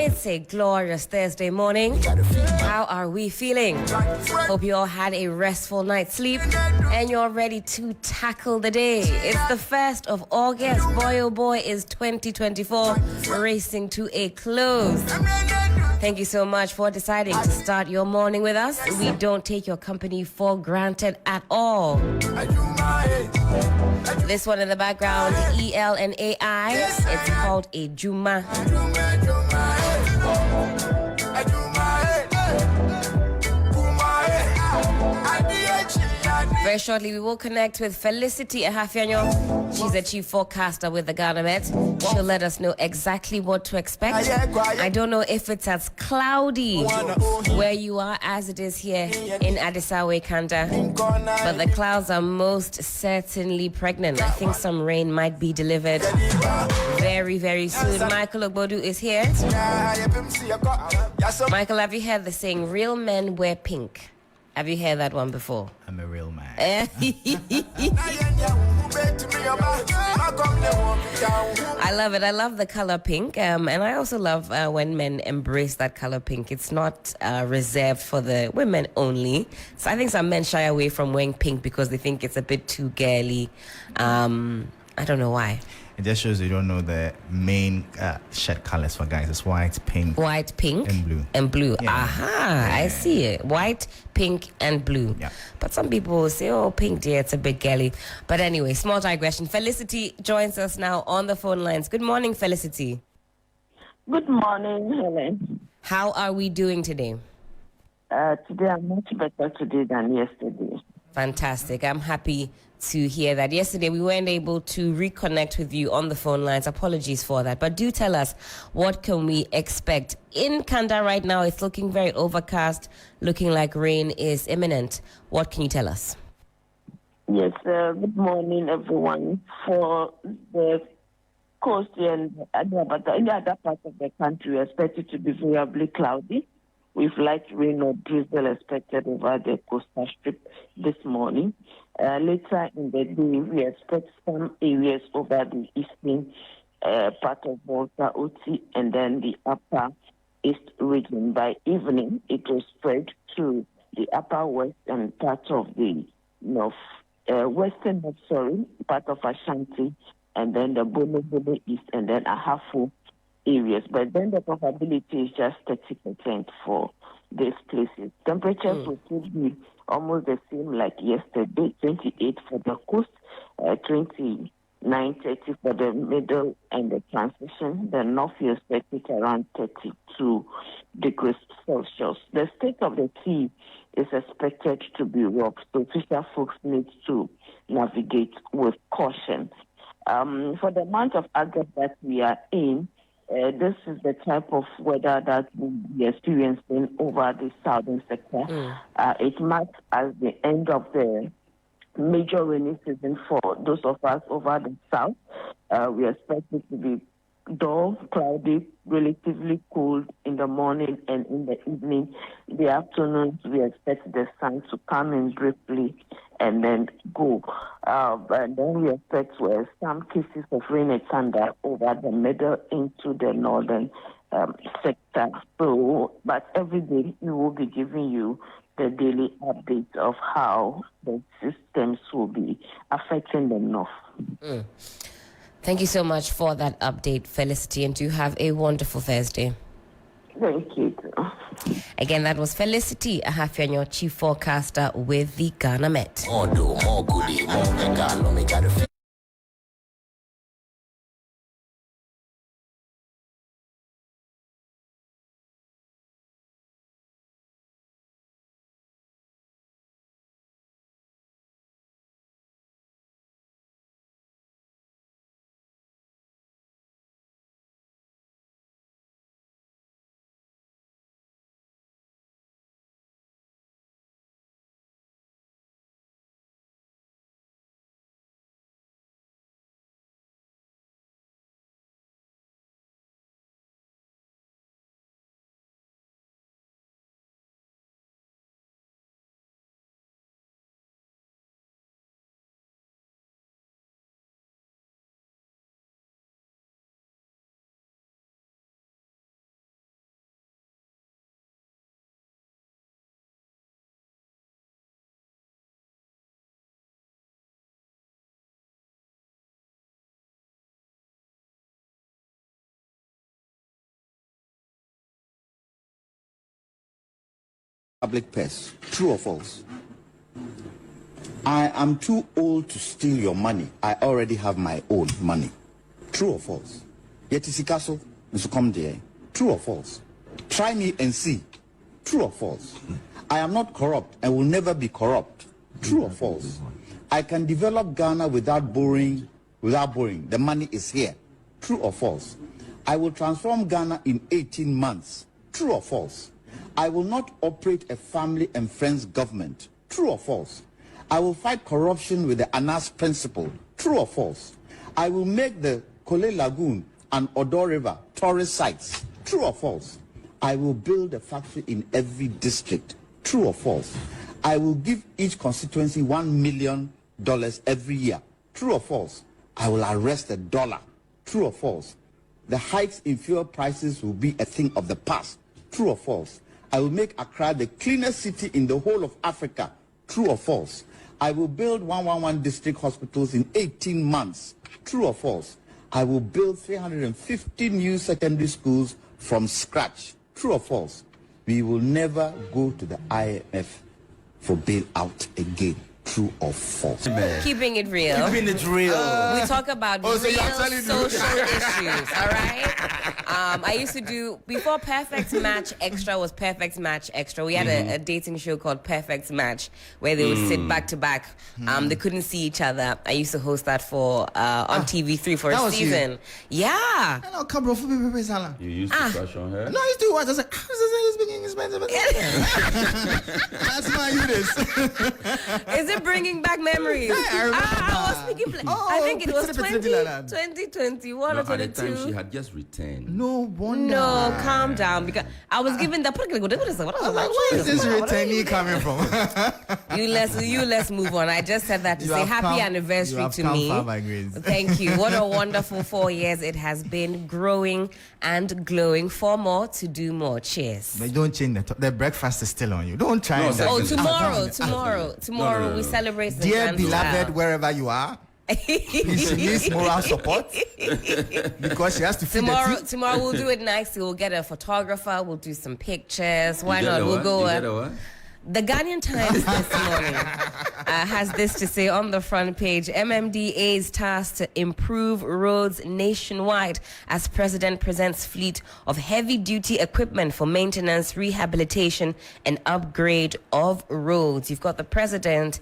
It's a glorious Thursday morning. How are we feeling? Hope you all had a restful night's sleep and you're ready to tackle the day. It's the 1st of August. Boy, oh boy, is 2024 racing to a close. Thank you so much for deciding to start your morning with us. We don't take your company for granted at all. This one in the background, EL and AI, it's called a Juma. Very shortly, we will connect with Felicity Appiah-Ampofo. She's a chief forecaster with the Ghana Met. She'll let us know exactly what to expect. I don't know if it's as cloudy where you are as it is here in Adisawe, Kanda, but the clouds are most certainly pregnant. I think some rain might be delivered very, very soon. Michael Ogbodu is here. Michael, have you heard the saying, real men wear pink? Have you heard that one before? I'm a real man. I love it. I love the color pink. And I also love when men embrace that color pink. It's not reserved for the women only. So I think some men shy away from wearing pink because they think it's a bit too girly. I don't know why. It just shows you don't know the main shirt colors for guys. It's white, pink, and blue. And blue. Yeah. Aha, I see it. White, pink, and blue. Yeah. But some people will say, oh, pink, dear, it's a bit girly. But anyway, small digression. Felicity joins us now on the phone lines. Good morning, Felicity. Good morning, Helen. How are we doing today? Today I'm much better today than yesterday. Fantastic. I'm happy to hear that. Yesterday, we weren't able to reconnect with you on the phone lines. Apologies for that. But do tell us, what can we expect? In Kanda right now, it's looking very overcast, looking like rain is imminent. What can you tell us? Yes, good morning, everyone. For the coast and the other parts of the country, we expect it to be variably cloudy, with light rain or drizzle expected over the coastal strip this morning. Later in the day, we expect some areas over the eastern part of Volta, Oti, and then the upper east region. By evening, it will spread to the upper west and part of the part of Ashanti, and then the Bono East, and then Ahafo areas. But then the probability is just 30% for these places. Temperatures will still be almost the same like yesterday, 28 for the coast, 29, 30 for the middle and the transition. The north you expect it around 32 degrees Celsius. The state of the sea is expected to be rough, so fisher folks need to navigate with caution. For the month of August that we are in, this is the type of weather that we'll be experiencing over the southern sector. It marks as the end of the major rainy season for those of us over the south. We expect it to be dull, cloudy, relatively cold in the morning and in the evening. In the afternoons, we expect the sun to come in briefly and then go. And then we expect some cases of rain and thunder over the middle into the northern sector. So, but every day we will be giving you the daily update of how the systems will be affecting the north. Thank you so much for that update, Felicity, and do have a wonderful Thursday. Thank you. Again, that was Felicity Appiah-Ampofo, chief forecaster with the Ghana Met. public purse. True or false? I am too old to steal your money. I already have my own money. True or false? Yetisikaso, come there. True or false? Try me and see. True or false? I am not corrupt and will never be corrupt. True or false? I can develop Ghana without borrowing. The money is here. True or false? I will transform Ghana in 18 months. True or false? I will not operate a family and friends government. True or false? I will fight corruption with the Anas principle. True or false? I will make the Kole Lagoon and Odo River tourist sites. True or false? I will build a factory in every district. True or false? I will give each constituency $1 million every year. True or false? I will arrest the dollar. True or false? The hikes in fuel prices will be a thing of the past. True or false? I will make Accra the cleanest city in the whole of Africa. True or false? I will build 111 district hospitals in 18 months. True or false? I will build 350 new secondary schools from scratch. True or false? We will never go to the IMF for bailout again. True or false? Keeping it real. Keeping it real. We talk about real social issues, all right? I used to do, before Perfect Match Extra was Perfect Match Extra, we had a dating show called Perfect Match where they would sit back to back. They couldn't see each other. I used to host that for on TV3 for a season. You. Yeah. You used to crush on her? No, I used to watch. I was like, that's why I do this. Is it bringing back memories? I was speaking. I think it was 2021 or 22. At the time, she had just returned. No wonder. No, calm down. Because I was given the. Where is this returnee coming from? Let's move on. I just said that to say happy anniversary to me. Thank you. What a wonderful 4 years it has been, growing and glowing. 4 more to do more. Cheers. But don't change the breakfast is still on you. Don't try. Tomorrow we celebrate the dear grand beloved, child. Wherever you are. She needs moral support because she has to feed the team. Tomorrow we'll do it nicely. We'll get a photographer. We'll do some pictures. Why not? We'll go. The Ghanaian Times this morning has this to say on the front page: MMDA is tasked to improve roads nationwide as President presents fleet of heavy-duty equipment for maintenance, rehabilitation, and upgrade of roads. You've got the President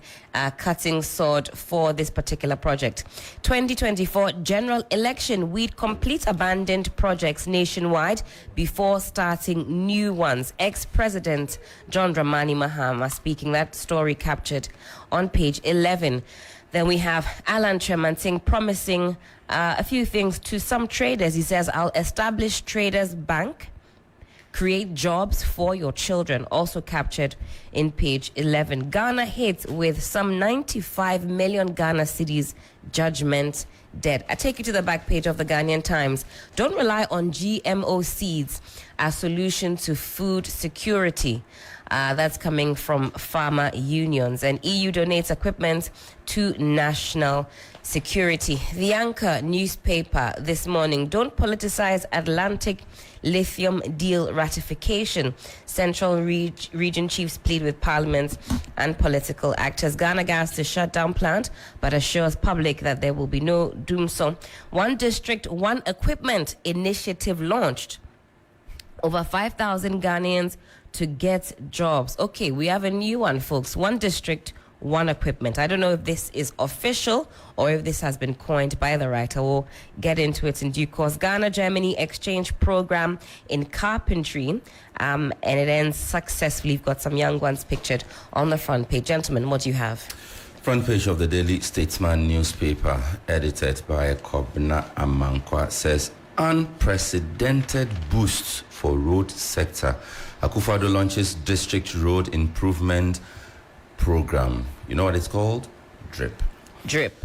cutting sword for this particular project. 2024 general election. We'd complete abandoned projects nationwide before starting new ones. Ex-President John Dramani Mahama speaking. That story captured on page 11. Then we have Alan Tremanting promising a few things to some traders. He says, I'll establish Traders Bank, create jobs for your children. Also captured in page 11. Ghana hits with some 95 million Ghana cedis judgment debt. I take you to the back page of the Ghanaian Times. Don't rely on GMO seeds as solution to food security. That's coming from farmer unions. And EU donates equipment to national security. The Anchor newspaper this morning: don't politicize Atlantic lithium deal ratification. Central region chiefs plead with parliament and political actors. Ghana Gas to shut down plant, but assures public that there will be no doom so. One district, one equipment initiative launched. Over 5,000 Ghanaians to get jobs. Okay, we have a new one, folks. One district, one equipment. I don't know if this is official or if this has been coined by the writer. We'll get into it in due course. Ghana-Germany exchange program in carpentry, and it ends successfully. You've got some young ones pictured on the front page. Gentlemen, what do you have? Front page of the Daily Statesman newspaper, edited by Kobna Amankwa, says unprecedented boosts for road sector. Akufo-Addo launches district road improvement program. You know what it's called? DRIP.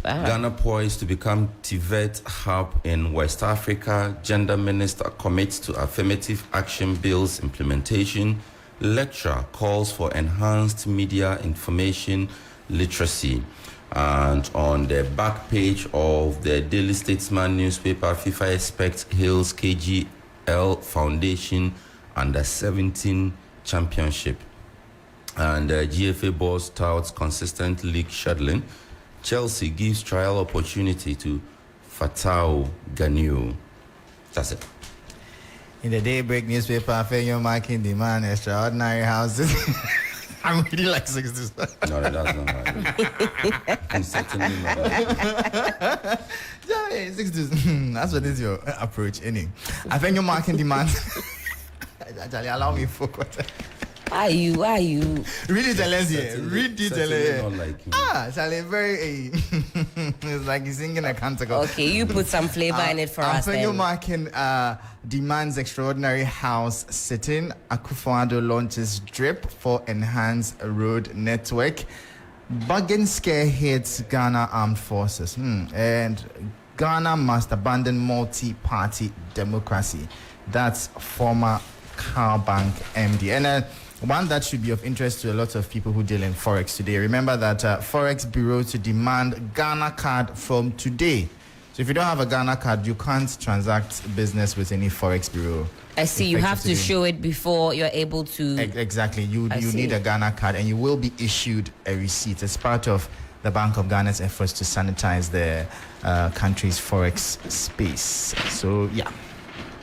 Ghana poised to become TVET hub in West Africa. Gender minister commits to affirmative action bills implementation. Lecturer calls for enhanced media information literacy. And on the back page of the Daily Statesman newspaper, FIFA expects Hill's KGL Foundation Under 17 Championship. And GFA boss touts consistent league scheduling. Chelsea gives trial opportunity to Fatau Ganyu. That's it. In the Daybreak newspaper, Afenyo marking demand extraordinary houses. I'm really like Sixtus. No, that's not right. I'm certainly not right. Johnnie, Sixtus. That's what is your approach, innit? Afenyo marking demand. Johnnie, allow me to focus. Why are you? Read it, Read it, not like you. Charlie, very. It's like he's singing a canticle. Okay, you put some flavor in it for us. Afenyo Then. marking demands extraordinary house sitting. Akufo-Addo launches drip for enhanced road network. Bargain scare hits Ghana armed forces. And Ghana must abandon multi-party democracy. That's former Car Bank MD. And one that should be of interest to a lot of people who deal in Forex today. Remember that Forex Bureau to demand Ghana card from today. So if you don't have a Ghana card, you can't transact business with any Forex Bureau. I see. You have to show it before you're able to. Exactly. You need a Ghana card, and you will be issued a receipt. It's part of the Bank of Ghana's efforts to sanitize the country's Forex space. So, yeah.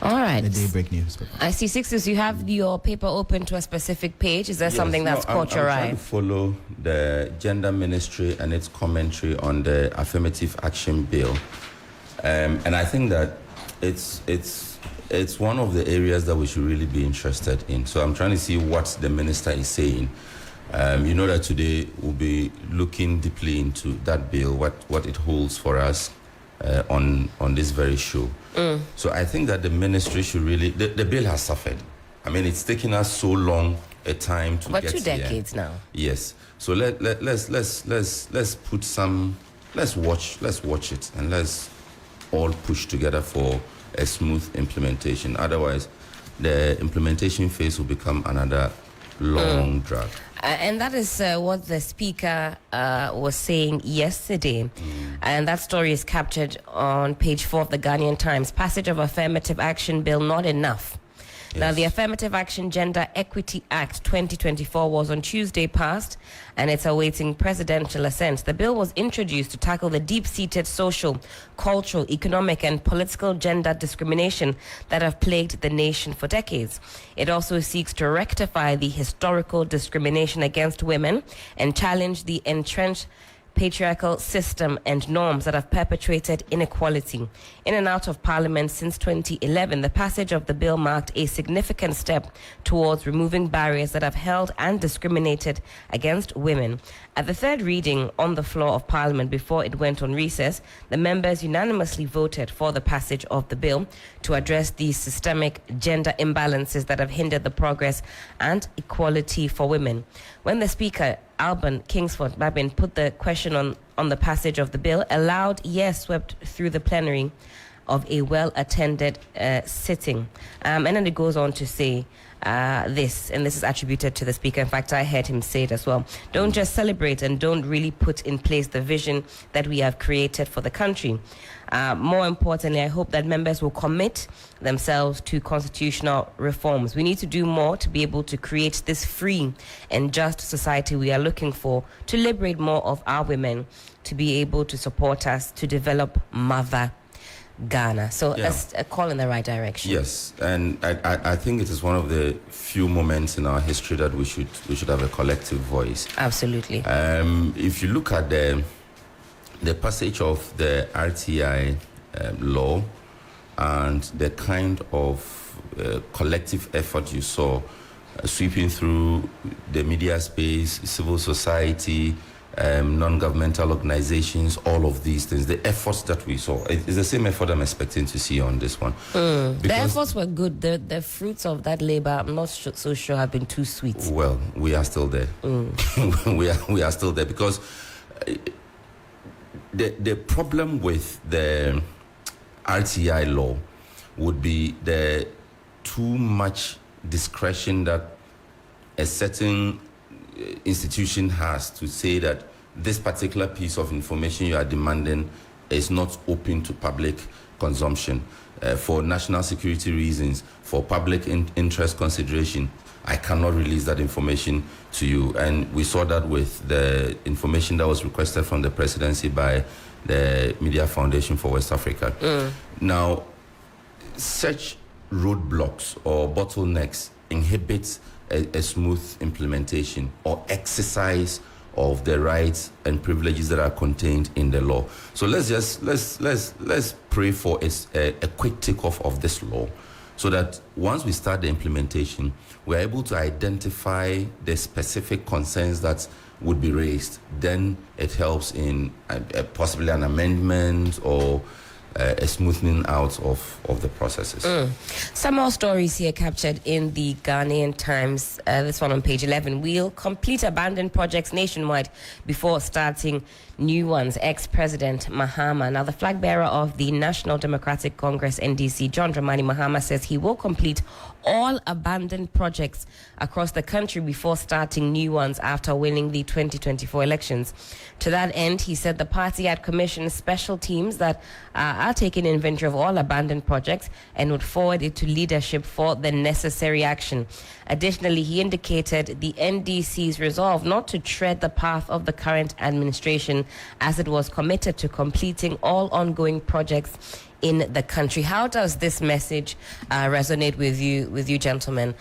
All right. The Daybreak news. I see, Sixtus, you have your paper open to a specific page. Is there something that's caught your eye? I'm trying to follow the Gender Ministry and its commentary on the Affirmative Action Bill. And I think that it's one of the areas that we should really be interested in. So I'm trying to see what the minister is saying. You know that today we'll be looking deeply into that bill, what it holds for us on this very show. So I think that the ministry should really... The bill has suffered. I mean, it's taken us so long a time to But get 2 decades here. now. Yes. So let's put some... Let's watch it, and let's all push together for a smooth implementation. Otherwise, the implementation phase will become another long drag. And that is what the speaker was saying yesterday. And that story is captured on page 4 of the Ghanaian Times. Passage of Affirmative Action Bill not enough. Yes. Now, the Affirmative Action Gender Equity Act 2024 was on Tuesday passed, and it's awaiting presidential assent. The bill was introduced to tackle the deep-seated social, cultural, economic, and political gender discrimination that have plagued the nation for decades. It also seeks to rectify the historical discrimination against women and challenge the entrenched patriarchal system and norms that have perpetuated inequality. In and out of Parliament since 2011, the passage of the bill marked a significant step towards removing barriers that have held and discriminated against women. At the third reading on the floor of Parliament before it went on recess, the members unanimously voted for the passage of the bill to address these systemic gender imbalances that have hindered the progress and equality for women. When the Speaker, Alban Kingsford Babin, put the question on the passage of the bill, a loud yes swept through the plenary of a well-attended sitting. And then it goes on to say this, and this is attributed to the Speaker. In fact, I heard him say it as well. Don't just celebrate and don't really put in place the vision that we have created for the country. More importantly, I hope that members will commit themselves to constitutional reforms. We need to do more to be able to create this free and just society we are looking for, to liberate more of our women, to be able to support us to develop Mother Ghana. So a call in the right direction. Yes, and I think it is one of the few moments in our history that we should have a collective voice. Absolutely. If you look at the passage of the RTI law and the kind of collective effort you saw sweeping through the media space, civil society, non-governmental organizations, all of these things, the efforts that we saw, it's the same effort I'm expecting to see on this one. The efforts were good. The fruits of that labor, I'm not so sure, have been too sweet. Well, we are still there. we are still there because the problem with the RTI law would be the too much discretion that a certain institution has to say that this particular piece of information you are demanding is not open to public consumption, for national security reasons, for public interest consideration, I cannot release that information to you. And we saw that with the information that was requested from the presidency by the Media Foundation for West Africa. Now, such roadblocks or bottlenecks inhibit a smooth implementation or exercise of the rights and privileges that are contained in the law. So let's pray for a quick takeoff of this law, so that once we start the implementation, we're able to identify the specific concerns that would be raised. Then it helps in possibly an amendment or a smoothing out of the processes. Some more stories here captured in the Ghanaian Times. This one on page 11. We'll complete abandoned projects nationwide before starting new ones. Ex-President Mahama. Now, the flag bearer of the National Democratic Congress, NDC, John Dramani Mahama, says he will complete all abandoned projects across the country before starting new ones after winning the 2024 elections. To that end, he said the party had commissioned special teams that are taking inventory of all abandoned projects and would forward it to leadership for the necessary action. Additionally, he indicated the NDC's resolve not to tread the path of the current administration, as it was committed to completing all ongoing projects in the country. How does this message resonate with you gentlemen?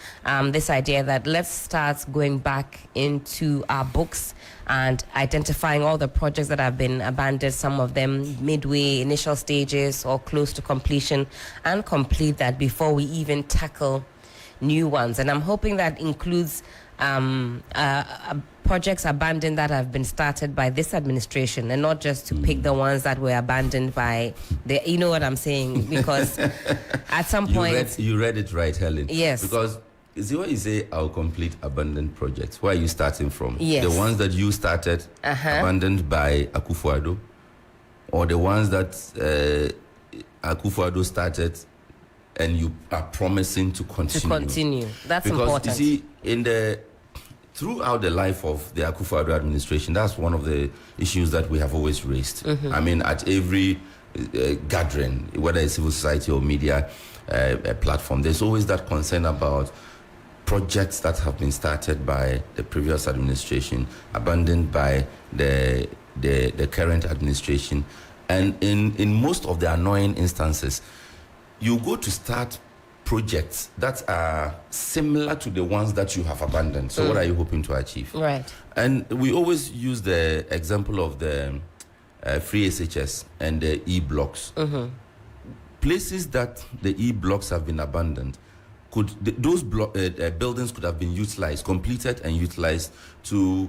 This idea that let's start going back into our books and identifying all the projects that have been abandoned, some of them midway, initial stages, or close to completion, and complete that before we even tackle new ones. And I'm hoping that includes projects abandoned that have been started by this administration, and not just to pick the ones that were abandoned by the, you know what I'm saying? Because at some point... You read it right, Helen. Yes. Because is it what you say, I'll complete abandoned projects? Where are you starting from? Yes. The ones that you started, abandoned by Akufo-Addo, or the ones that Akufo-Addo started and you are promising to continue? To continue. That's because, important. You see, throughout the life of the Akufo-Addo administration, that's one of the issues that we have always raised. I mean, at every gathering, whether it's civil society or media platform, there's always that concern about projects that have been started by the previous administration, abandoned by the current administration. And in most of the annoying instances, you go to start projects that are similar to the ones that you have abandoned. So what are you hoping to achieve? Right. And we always use the example of the free SHS and the E-blocks. Places that the E-blocks have been abandoned, those buildings could have been utilized, completed and utilized to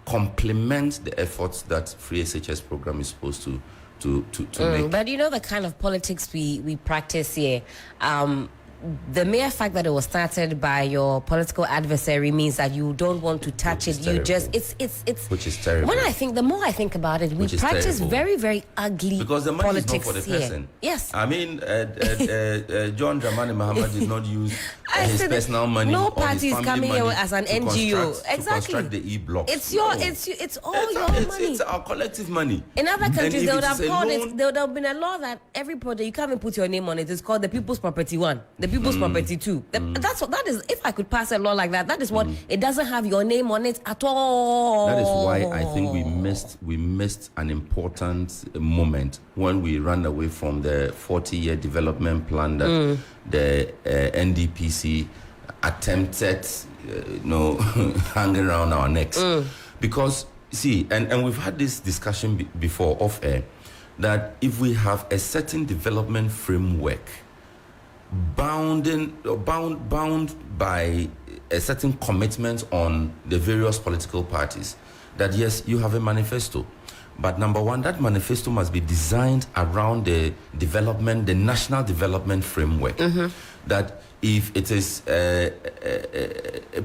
complement the efforts that free SHS program is supposed to make. But you know the kind of politics we practice here. The mere fact that it was started by your political adversary means that you don't want to touch it. You just it's which is terrible. The more I think about it, we practice very, very ugly because the money politics is not for the person. Here. Yes. I mean, John Dramani Mahama did not use his personal money. No party is coming here as an NGO. To construct the E-blocks. It's your it's all your money. It's our collective money. In other countries, they would have called it. There would have been a law that every project you can't even put your name on it. It's called the People's Property 1. The People's Property 2. That is, if I could pass a law like that, that is what it doesn't have your name on it at all. That is why I think we missed an important moment when we ran away from the 40-year development plan that the NDPC attempted, hanging around our necks. Because see, and we've had this discussion before off air, that if we have a certain development framework bound by a certain commitment on the various political parties, that yes, you have a manifesto, but number one, that manifesto must be designed around the national development framework. That if it is a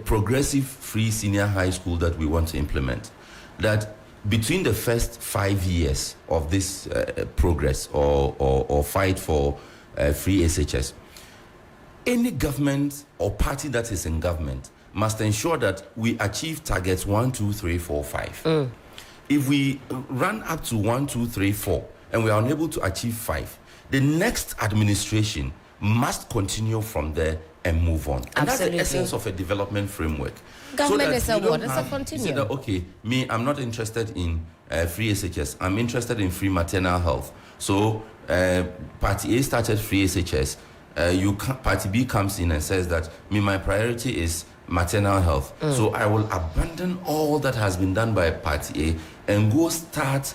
progressive free senior high school that we want to implement, that between the first 5 years of this progress or fight for free SHS, any government or party that is in government must ensure that we achieve targets 1, 2, 3, 4, 5. If we run up to 1, 2, 3, 4 and we are unable to achieve 5, The next administration must continue from there and move on. And Absolutely. that's the essence of a development framework. Government is a what? It's It's a continuum. that, okay, me, I'm not interested in free SHS. I'm interested in free maternal health. So Party A started free SHS. Party B comes in and says that my priority is maternal health. So I will abandon all that has been done by Party A and go start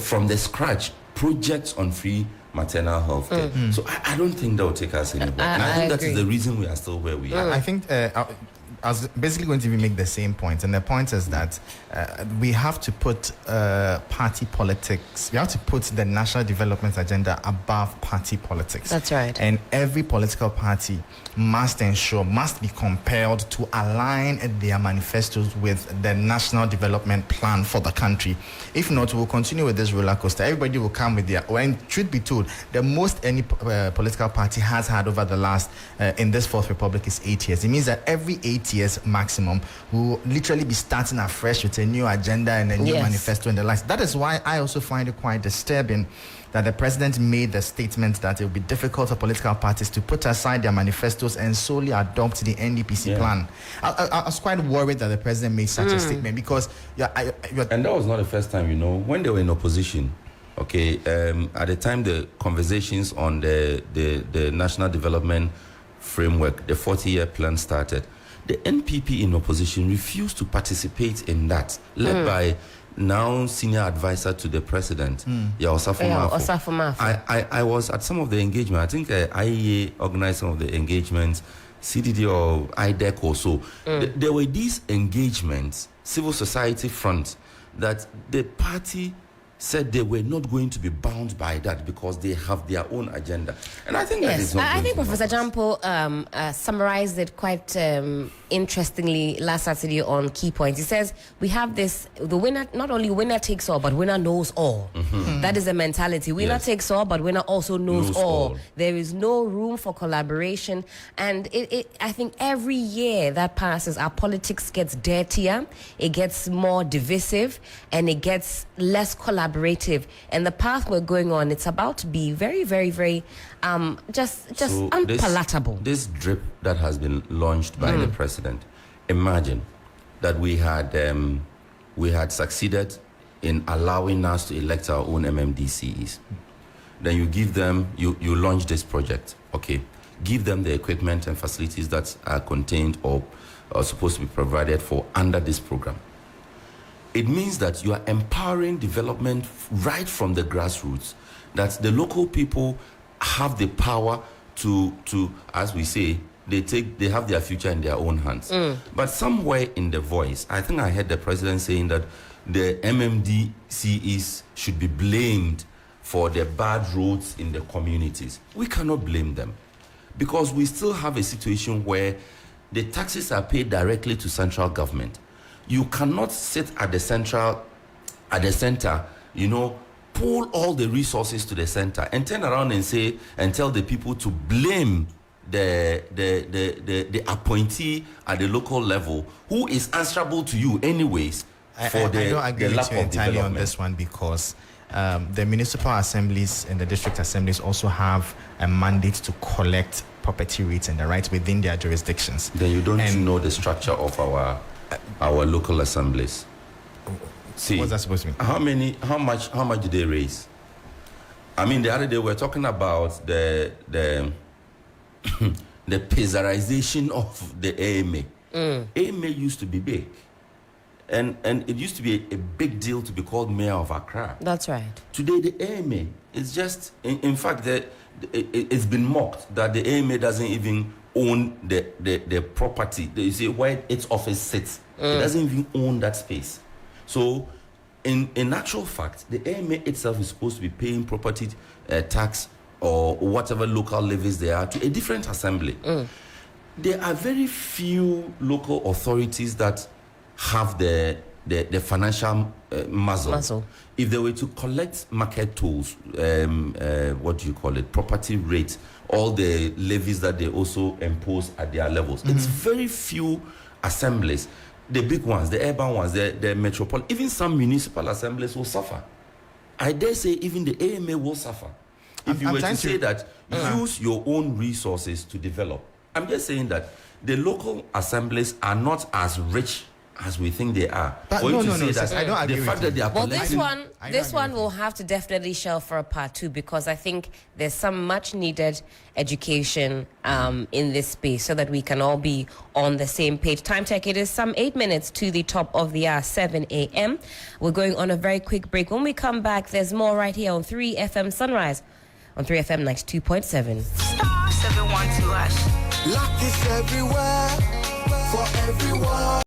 from the scratch projects on free maternal health care. So I don't think that will take us anywhere. And I think that is the reason we are still where we are. I think I was basically going to make the same point, and the point is that we have to put party politics, we have to put the national development agenda above party politics. That's right. And every political party must be compelled to align their manifestos with the national development plan for the country. If not, we'll continue with this roller coaster. Everybody will come with their, and truth be told, the most any political party has had over the last, in this Fourth Republic, is 8 years. It means that every 8 years maximum, we will literally be starting afresh with a new agenda and a new manifesto and the likes. That is why I also find it quite disturbing that the president made the statement that it will be difficult for political parties to put aside their manifestos and solely adopt the NDPC plan. I was quite worried that the president made such a statement because and that was not the first time, when they were in opposition. Okay, at the time the conversations on the National Development Framework, the 40-year plan started, the NPP in opposition refused to participate in that, led by now senior advisor to the president, Osafo Mafo. I was at some of the engagement. I think IEA organized some of the engagements, CDD or IDEC also. There were these engagements, civil society front, that the party said they were not going to be bound by that because they have their own agenda. And I think that is not I think Professor Jampo summarized it quite interestingly last Saturday on Key Points. He says, we have this, the winner, not only winner takes all, but winner knows all. That is the mentality. Winner takes all, but winner also knows all. There is no room for collaboration. And I think every year that passes, our politics gets dirtier, it gets more divisive, and it gets less collaborative. And the path we're going on, it's about to be very, very, very just unpalatable. This drip that has been launched by the president, imagine that we had succeeded in allowing us to elect our own MMDCEs. Then you give them, you launch this project, okay, give them the equipment and facilities that are contained or are supposed to be provided for under this program. It means that you are empowering development right from the grassroots, that the local people have the power to as we say, they have their future in their own hands. But somewhere in the voice, I think I heard the president saying that the MMDCEs should be blamed for the bad roads in the communities. We cannot blame them because we still have a situation where the taxes are paid directly to central government. You cannot sit at the center, pull all the resources to the center and turn around and say and tell the people to blame the appointee at the local level who is answerable to you anyways for the lack of development. I don't agree with you entirely on this one because the municipal assemblies and the district assemblies also have a mandate to collect property rates and the rights within their jurisdictions. Then you don't know the structure of our local assemblies. See, what's that supposed to How mean? much do they raise? I mean, the other day we were talking about the pizzarization of the AMA. AMA used to be big. And it used to be a big deal to be called mayor of Accra. That's right. Today, the AMA is just, in fact, it's been mocked that the AMA doesn't even own the property. You see, where its office sits, it doesn't even own that space. So, in actual fact, the AMA itself is supposed to be paying property tax or whatever local levies there are to a different assembly. There are very few local authorities that have the financial muscle. If they were to collect market tolls, property rates, all the levies that they also impose at their levels, it's very few assemblies. The big ones, the urban ones, the metropolitan, even some municipal assemblies will suffer. I dare say even the AMA will suffer. if you I'm were to trying say that use your own resources to develop. I'm just saying that the local assemblies are not as rich as we think they are. But For you to say sis, that I don't agree the with fact you. that they are Well, collecting... this one will have to definitely shelve for a part 2, because I think there's some much needed education in this space so that we can all be on the same page. Time check, it is some 8 minutes to the top of the hour, 7 a.m. We're going on a very quick break. When we come back, there's more right here on 3FM Sunrise on 3FM 92.7. Star 712 hash. Luck is everywhere for everyone.